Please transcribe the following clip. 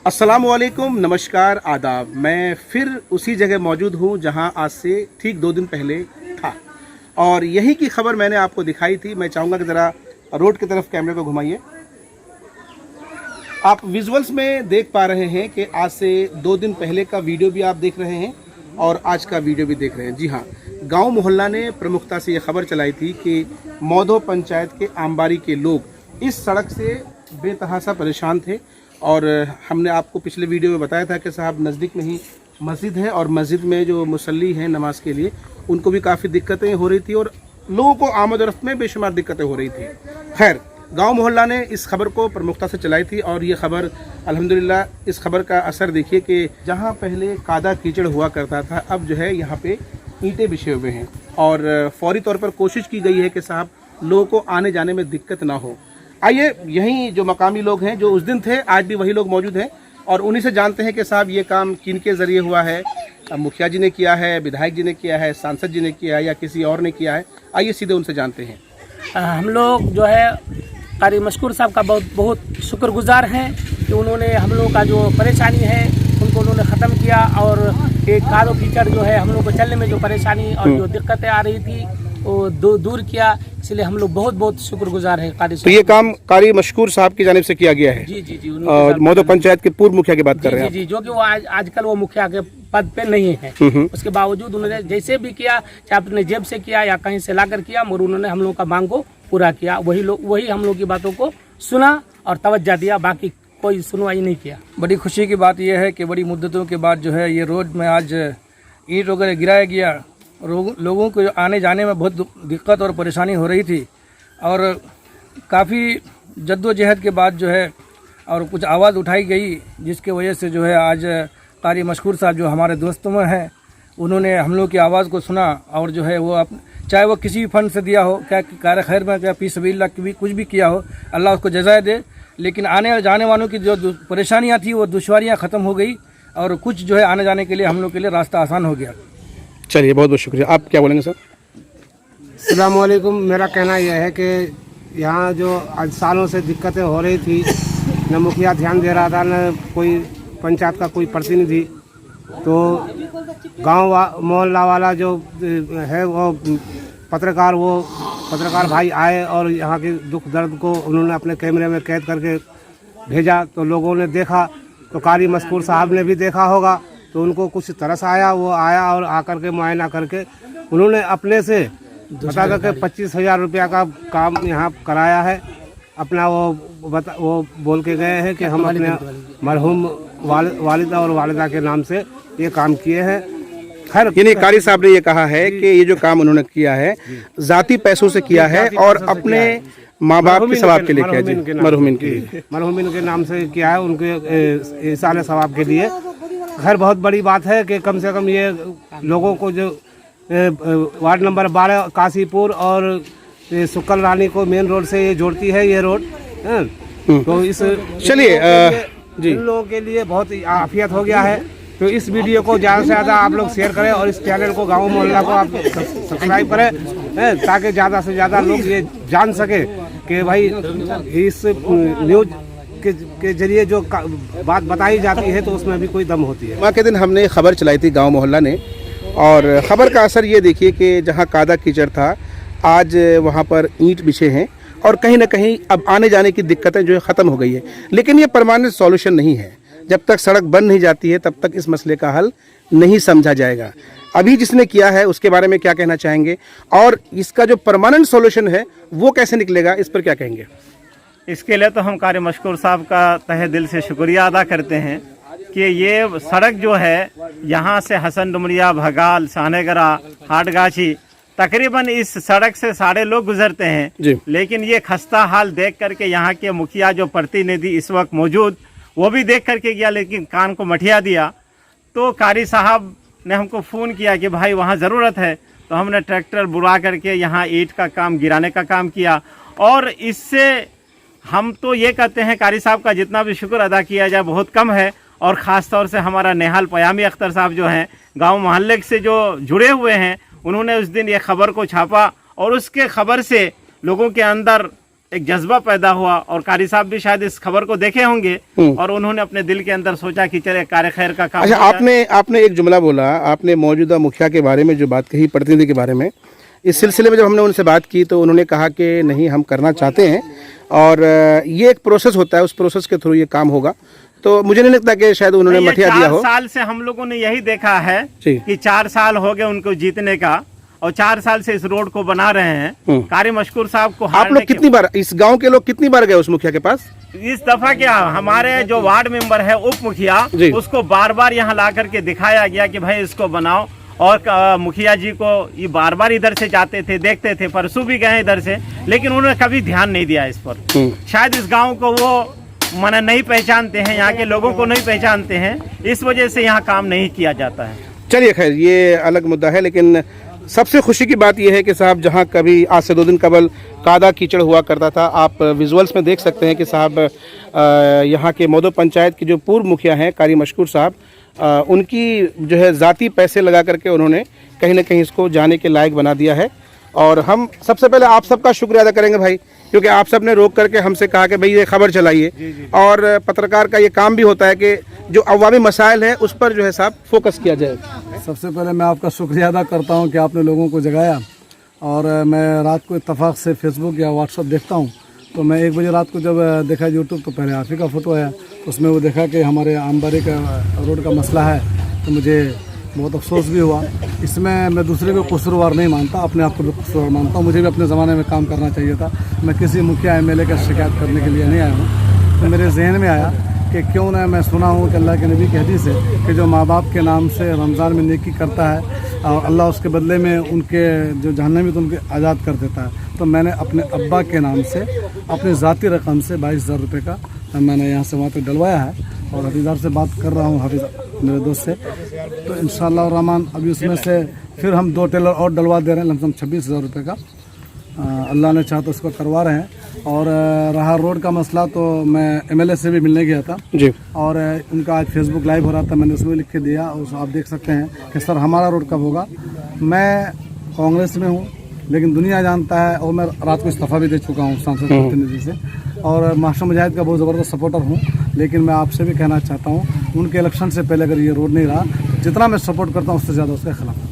अस्सलामुअलैकुम, नमस्कार, आदाब। मैं फिर उसी जगह मौजूद हूँ जहाँ आज से ठीक 2 दिन पहले था और यही की खबर मैंने आपको दिखाई थी। मैं चाहूँगा कि ज़रा रोड की तरफ कैमरे को घुमाइए। आप विजुअल्स में देख पा रहे हैं कि आज से 2 दिन पहले का वीडियो भी आप देख रहे हैं और आज का वीडियो भी देख रहे हैं। जी हाँ, गांव मोहल्ला ने प्रमुखता से ये खबर चलाई थी कि मौधो पंचायत के आमबारी के लोग इस सड़क से बेतहासा परेशान थे और हमने आपको पिछले वीडियो में बताया था कि साहब नज़दीक में ही मस्जिद है और मस्जिद में जो मुसल्ली हैं नमाज के लिए उनको भी काफ़ी दिक्कतें हो रही थी और लोगों को आमद और रफ्त में बेशुमार दिक्कतें हो रही थी। खैर, गांव मोहल्ला ने इस खबर को प्रमुखता से चलाई थी और ये खबर अल्हम्दुलिल्लाह इस खबर का असर देखिए कि जहां पहले कादा कीचड़ हुआ करता था अब जो है यहाँ पे ईंटें बिछे हुए हैं और फौरी तौर पर कोशिश की गई है कि साहब लोगों को आने जाने में दिक्कत ना हो। आइए, यहीं जो मकामी लोग हैं जो उस दिन थे आज भी वही लोग मौजूद हैं और उन्हीं से जानते हैं कि साहब ये काम किन के ज़रिए हुआ है। मुखिया जी ने किया है, विधायक जी ने किया है, सांसद जी ने किया है या किसी और ने किया है। आइए सीधे उनसे जानते हैं। हम लोग जो है कारी मशकूर साहब का बहुत शुक्रगुजार हैं कि उन्होंने हम लोग का जो परेशानी है उनको उन्होंने ख़त्म किया और एक कादो कीचड़ जो है हम लोग को चलने में जो परेशानी और जो दिक्कतें आ रही थी वो दूर किया। इसलिए हम लोग बहुत शुक्रगुजार हैं कारी। तो ये काम कारी मशकूर साहब की जानिब से किया गया है। जी मौधो पंचायत के पूर्व मुखिया की बात कर रहे हैं। जी, जो कि वो आजकल वो मुखिया के पद पे नहीं है। उसके बावजूद उन्होंने जैसे भी किया, चाहे अपने जेब से किया या कहीं से लाकर किया, मगर उन्होंने हम लोग का मांग को पूरा किया। वही हम लोग की बातों को सुना और तवज्जो दिया, बाकी कोई सुनवाई नहीं किया। बड़ी खुशी की बात यह है कि बड़ी मुद्दतों के बाद जो है ये रोड में आज ईंट वगैरह गिराया गया। लोगों को आने जाने में बहुत दिक्कत और परेशानी हो रही थी और काफ़ी जद्दोजहद के बाद जो है और कुछ आवाज़ उठाई गई जिसके वजह से जो है आज कारी मशकूर साहब जो हमारे दोस्तों में हैं उन्होंने हम लोग की आवाज़ को सुना और जो है वो चाहे वो किसी भी फंड से दिया हो, क्या कार खैर में, क्या फी सबीलिल्लाह की भी कुछ भी किया हो, अल्लाह उसको जज़ा दे। लेकिन आने और जाने वालों की जो परेशानियाँ थी वो दुश्वारियाँ ख़त्म हो गई और कुछ जो है आने जाने के लिए हम लोग के लिए रास्ता आसान हो गया। चलिए, बहुत बहुत शुक्रिया। आप क्या बोलेंगे सर? अस्सलाम वालेकुम। मेरा कहना यह है कि यहाँ जो आज सालों से दिक्कतें हो रही थी, न मुखिया ध्यान दे रहा था न कोई पंचायत का कोई प्रतिनिधि, तो गांव मोहल्ला वाला जो है वो पत्रकार भाई आए और यहाँ के दुख दर्द को उन्होंने अपने कैमरे में कैद करके भेजा। तो लोगों ने देखा, तो कारी मशकूर साहब ने भी देखा होगा, तो उनको कुछ तरस आया। वो आया और आकर के मुआयना करके उन्होंने अपने से बता करके 25,000 रुपया का काम यहाँ कराया है। अपना वो बोल के गए हैं कि हम अपने मरहूम वालिदा और वालिदा के नाम से ये काम किए हैं। खैर, यानी कारी साहब ने ये कहा है कि ये जो काम उन्होंने किया है जाती पैसों से किया है और अपने माँ बाप के सवाब के लिए किया है, मरहूमिन के नाम से किया है, उनके ईसाले सवाब के लिए। खैर, बहुत बड़ी बात है कि कम से कम ये लोगों को जो वार्ड नंबर 12 काशीपुर और सुक्कल रानी को मेन रोड से ये जोड़ती है ये रोड। तो इस चलिए इन लोगों के लिए बहुत आफियत हो गया है। तो इस वीडियो को ज़्यादा से ज़्यादा आप लोग शेयर करें और इस चैनल को गाँव मोहल्ला को आप सब्सक्राइब करें ताकि ज़्यादा से ज़्यादा लोग ये जान सके कि भाई इस न्यूज़ के जरिए जो बात बताई जाती है तो उसमें भी कोई दम होती है। जुम्मे के दिन हमने खबर चलाई थी गांव मोहल्ला ने और ख़बर का असर ये देखिए कि जहां कादा कीचड़ था आज वहां पर ईंट बिछे हैं और कहीं ना कहीं अब आने जाने की दिक्कतें जो है ख़त्म हो गई है। लेकिन ये परमानेंट सॉल्यूशन नहीं है। जब तक सड़क बन नहीं जाती है तब तक इस मसले का हल नहीं समझा जाएगा। अभी जिसने किया है उसके बारे में क्या कहना चाहेंगे और इसका जो परमानेंट सॉल्यूशन है वो कैसे निकलेगा, इस पर क्या कहेंगे? इसके लिए तो हम कारी मशकूर साहब का तहे दिल से शुक्रिया अदा करते हैं कि ये सड़क जो है यहाँ से हसन डुमरिया, भगाल, सानेगरा, हाटगाछी, तकरीबन इस सड़क से सारे लोग गुजरते हैं। लेकिन ये खस्ता हाल देख करके यहाँ के मुखिया जो प्रतिनिधि इस वक्त मौजूद वो भी देख करके गया, लेकिन कान को मठिया दिया। तो कारी साहब ने हमको फ़ोन किया कि भाई वहाँ ज़रूरत है, तो हमने ट्रैक्टर बुला करके यहाँ ईंट का काम गिराने का काम किया। और इससे हम तो ये कहते हैं कारी साहब का जितना भी शुक्र अदा किया जाए बहुत कम है। और ख़ास तौर से हमारा नेहाल पयामी अख्तर साहब जो हैं गांव मोहल्ले से जो जुड़े हुए हैं, उन्होंने उस दिन ये खबर को छापा और उसके खबर से लोगों के अंदर एक जज्बा पैदा हुआ और कारी साहब भी शायद इस खबर को देखे होंगे और उन्होंने अपने दिल के अंदर सोचा कि चले कार्य खैर का काम अच्छा, हो जाए। आपने एक जुमला बोला, आपने मौजूदा मुखिया के बारे में जो बात कही, प्रतिनिधि के बारे में, इस सिलसिले में जब हमने उनसे बात की तो उन्होंने कहा कि नहीं, हम करना चाहते हैं और ये एक प्रोसेस होता है, उस प्रोसेस के थ्रू ये काम होगा। तो मुझे नहीं लगता कि शायद उन्होंने ये मठिया दिया हो। 4 साल से हम लोगों ने यही देखा है जी। कि 4 साल हो गए उनको जीतने का और 4 साल से इस रोड को बना रहे हैं। कारी मशकूर साहब को आप लोग कितनी बार, इस गांव के लोग कितनी बार गए उस मुखिया के पास? इस दफा क्या, हमारे जो वार्ड मेंबर है उप मुखिया, उसको बार बार यहाँ ला करके दिखाया गया कि भाई इसको बनाओ, और मुखिया जी को ये बार बार इधर से जाते थे, देखते थे, परसों भी गए इधर से, लेकिन उन्होंने कभी ध्यान नहीं दिया इस पर। शायद इस गांव को वो माना नहीं पहचानते हैं, यहाँ के लोगों को नहीं पहचानते हैं, इस वजह से यहाँ काम नहीं किया जाता है। चलिए खैर, ये अलग मुद्दा है, लेकिन सबसे खुशी की बात यह है कि साहब, जहां कभी आज से 2 दिन कबल कादा कीचड़ हुआ करता था, आप विजुअल्स में देख सकते हैं कि साहब यहाँ के मौदो पंचायत के जो पूर्व मुखिया हैं कारी मशकूर साहब, उनकी जो है ज़ाती पैसे लगा करके उन्होंने कहीं ना कहीं इसको जाने के लायक बना दिया है। और हम सबसे पहले आप सबका शुक्रिया अदा करेंगे भाई, क्योंकि आप सब ने रोक करके हमसे कहा कि भाई ये खबर चलाइए, और पत्रकार का ये काम भी होता है कि जो अवामी मसाइल है उस पर जो है साहब फोकस किया जाए। सबसे पहले मैं आपका शुक्रिया अदा करता हूं कि आपने लोगों को जगाया। और मैं रात को इत्तफाक से फेसबुक या व्हाट्सअप देखता हूं, तो मैं 1 बजे रात को जब देखा यूट्यूब, तो पहले आप ही का फ़ोटो आया, उसमें वो देखा कि हमारे आमबारी का रोड का मसला है, तो मुझे बहुत अफसोस भी हुआ। इसमें मैं दूसरे को कसूरवार नहीं मानता, अपने आप को भी कसूरवार मानता हूँ। मुझे भी अपने ज़माने में काम करना चाहिए था। मैं किसी मुखिया MLA का शिकायत करने के लिए नहीं आया हूँ। तो मेरे जहन में आया कि क्यों ना, मैं सुना हूँ कि अल्लाह के नबी की हदीस है कि जो माँ बाप के नाम से रमज़ान में नेकी करता है और अल्लाह उसके बदले में उनके जो जहन्नमी तो उनके आज़ाद कर देता है। तो मैंने अपने अब्बा के नाम से अपने ज़ाती रकम से 22,000 रुपये का मैंने यहाँ से वहाँ पे डलवाया है, और हफीज़ार से बात कर रहा हूँ, हाफिज़ मेरे दोस्त से। तो इंशाअल्लाह रहमान अभी उसमें से फिर हम 2 टेलर और डलवा दे रहे हैं, लमसम 26,000 रुपये का। अल्लाह ने चाहा तो उसको करवा रहे हैं। और रहा रोड का मसला, तो मैं MLA से भी मिलने गया था जी, और उनका आज फेसबुक लाइव हो रहा था, मैंने उसमें लिख के दिया, और आप देख सकते हैं कि सर हमारा रोड कब होगा। मैं कांग्रेस में हूँ, लेकिन दुनिया जानता है, और मैं रात को इस्तीफा भी दे चुका हूँ सांसद प्रतिनिधि से, और मास्टर मुजाहिद का बहुत ज़बरदस्त सपोर्टर हूँ। लेकिन मैं आपसे भी कहना चाहता हूँ, उनके इलेक्शन से पहले अगर ये रोड नहीं रहा, जितना मैं सपोर्ट करता हूँ उससे ज़्यादा उसके खिलाफ